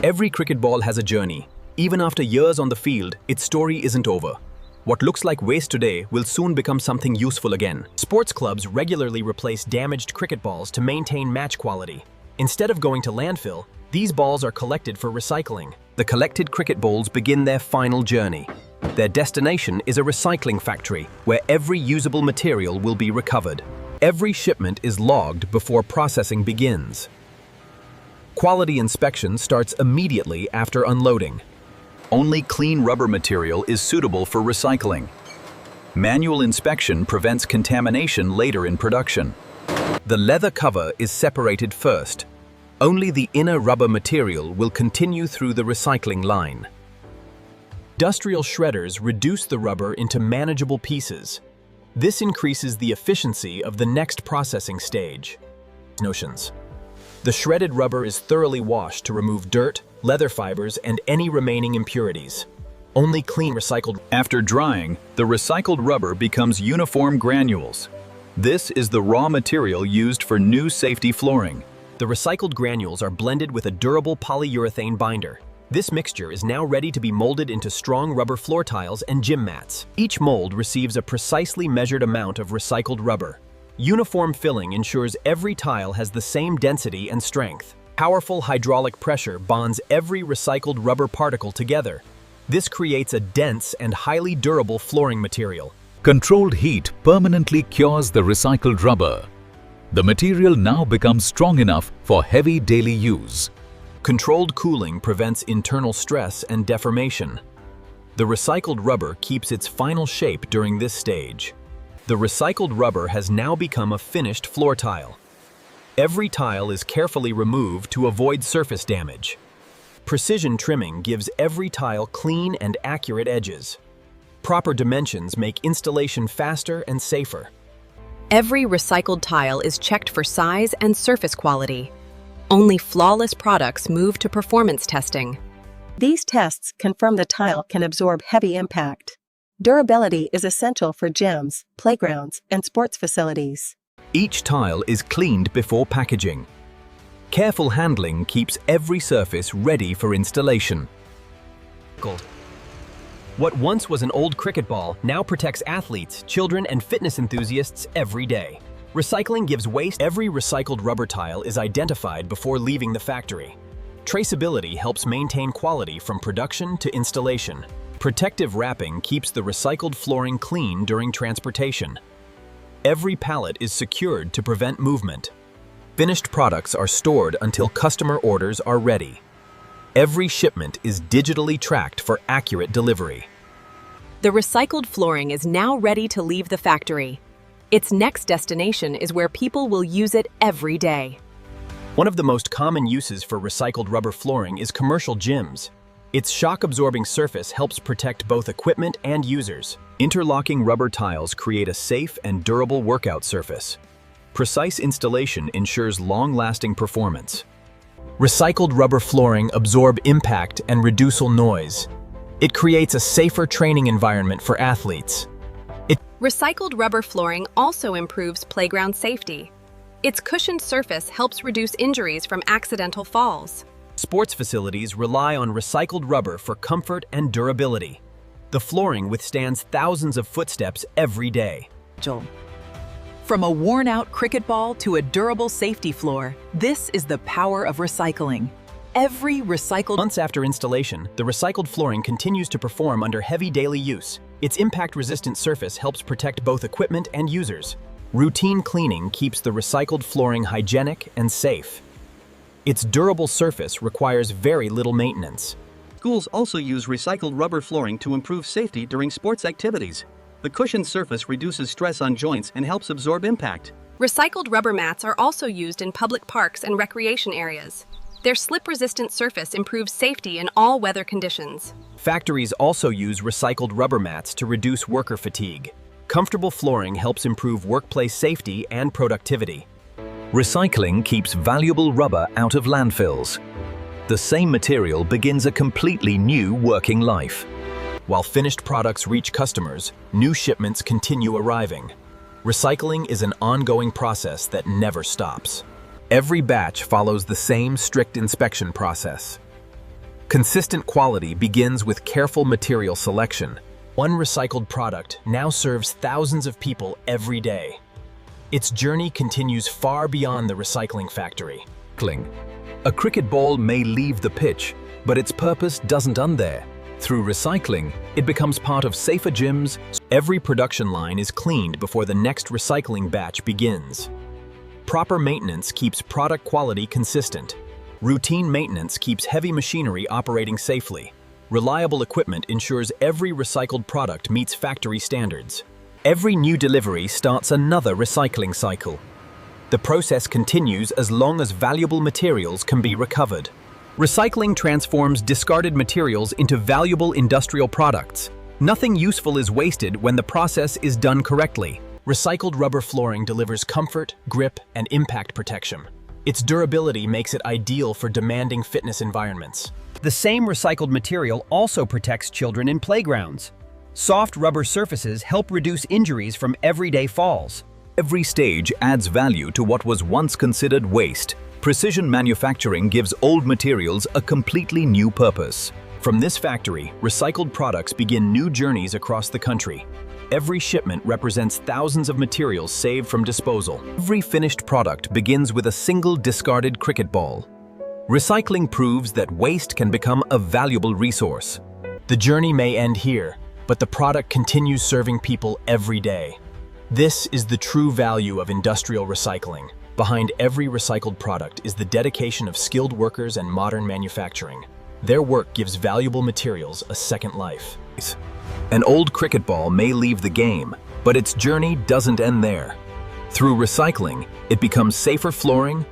Every cricket ball has a journey. Even after years on the field, its story isn't over. What looks like waste today will soon become something useful again. Sports clubs regularly replace damaged cricket balls to maintain match quality. Instead of going to landfill, these balls are collected for recycling. The collected cricket balls begin their final journey. Their destination is a recycling factory where every usable material will be recovered. Every shipment is logged before processing begins. Quality inspection starts immediately after unloading. Only clean rubber material is suitable for recycling. Manual inspection prevents contamination later in production. The leather cover is separated first. Only the inner rubber material will continue through the recycling line. Industrial shredders reduce the rubber into manageable pieces. This increases the efficiency of the next processing stage. Notions. The shredded rubber is thoroughly washed to remove dirt, leather fibers, and any remaining impurities. Only clean recycled. After drying, the recycled rubber becomes uniform granules. This is the raw material used for new safety flooring. The recycled granules are blended with a durable polyurethane binder. This mixture is now ready to be molded into strong rubber floor tiles and gym mats. Each mold receives a precisely measured amount of recycled rubber. Uniform filling ensures every tile has the same density and strength. Powerful hydraulic pressure bonds every recycled rubber particle together. This creates a dense and highly durable flooring material. Controlled heat permanently cures the recycled rubber. The material now becomes strong enough for heavy daily use. Controlled cooling prevents internal stress and deformation. The recycled rubber keeps its final shape during this stage. The recycled rubber has now become a finished floor tile. Every tile is carefully removed to avoid surface damage. Precision trimming gives every tile clean and accurate edges. Proper dimensions make installation faster and safer. Every recycled tile is checked for size and surface quality. Only flawless products move to performance testing. These tests confirm the tile can absorb heavy impact. Durability is essential for gyms, playgrounds, and sports facilities. Each tile is cleaned before packaging. Careful handling keeps every surface ready for installation. What once was an old cricket ball now protects athletes, children, and fitness enthusiasts every day. Recycling gives waste. Every recycled rubber tile is identified before leaving the factory. Traceability helps maintain quality from production to installation. Protective wrapping keeps the recycled flooring clean during transportation. Every pallet is secured to prevent movement. Finished products are stored until customer orders are ready. Every shipment is digitally tracked for accurate delivery. The recycled flooring is now ready to leave the factory. Its next destination is where people will use it every day. One of the most common uses for recycled rubber flooring is commercial gyms. Its shock-absorbing surface helps protect both equipment and users. Interlocking rubber tiles create a safe and durable workout surface. Precise installation ensures long-lasting performance. Recycled rubber flooring absorb impact and reduce noise. It creates a safer training environment for athletes. Recycled rubber flooring also improves playground safety. Its cushioned surface helps reduce injuries from accidental falls. Sports facilities rely on recycled rubber for comfort and durability. The flooring withstands thousands of footsteps every day. From a worn-out cricket ball to a durable safety floor, this is the power of recycling. Every recycled... Months after installation, the recycled flooring continues to perform under heavy daily use. Its impact-resistant surface helps protect both equipment and users. Routine cleaning keeps the recycled flooring hygienic and safe. Its durable surface requires very little maintenance. Schools also use recycled rubber flooring to improve safety during sports activities. The cushioned surface reduces stress on joints and helps absorb impact. Recycled rubber mats are also used in public parks and recreation areas. Their slip-resistant surface improves safety in all weather conditions. Factories also use recycled rubber mats to reduce worker fatigue. Comfortable flooring helps improve workplace safety and productivity. Recycling keeps valuable rubber out of landfills. The same material begins a completely new working life. While finished products reach customers, new shipments continue arriving. Recycling is an ongoing process that never stops. Every batch follows the same strict inspection process. Consistent quality begins with careful material selection. One recycled product now serves thousands of people every day. Its journey continues far beyond the recycling factory. A cricket ball may leave the pitch, but its purpose doesn't end there. Through recycling, it becomes part of safer gyms. Every production line is cleaned before the next recycling batch begins. Proper maintenance keeps product quality consistent. Routine maintenance keeps heavy machinery operating safely. Reliable equipment ensures every recycled product meets factory standards. Every new delivery starts another recycling cycle. The process continues as long as valuable materials can be recovered. Recycling transforms discarded materials into valuable industrial products. Nothing useful is wasted when the process is done correctly. Recycled rubber flooring delivers comfort, grip, and impact protection. Its durability makes it ideal for demanding fitness environments. The same recycled material also protects children in playgrounds. Soft rubber surfaces help reduce injuries from everyday falls. Every stage adds value to what was once considered waste. Precision manufacturing gives old materials a completely new purpose. From this factory, recycled products begin new journeys across the country. Every shipment represents thousands of materials saved from disposal. Every finished product begins with a single discarded cricket ball. Recycling proves that waste can become a valuable resource. The journey may end here, but the product continues serving people every day. This is the true value of industrial recycling. Behind every recycled product is the dedication of skilled workers and modern manufacturing. Their work gives valuable materials a second life. An old cricket ball may leave the game, but its journey doesn't end there. Through recycling, it becomes safer flooring,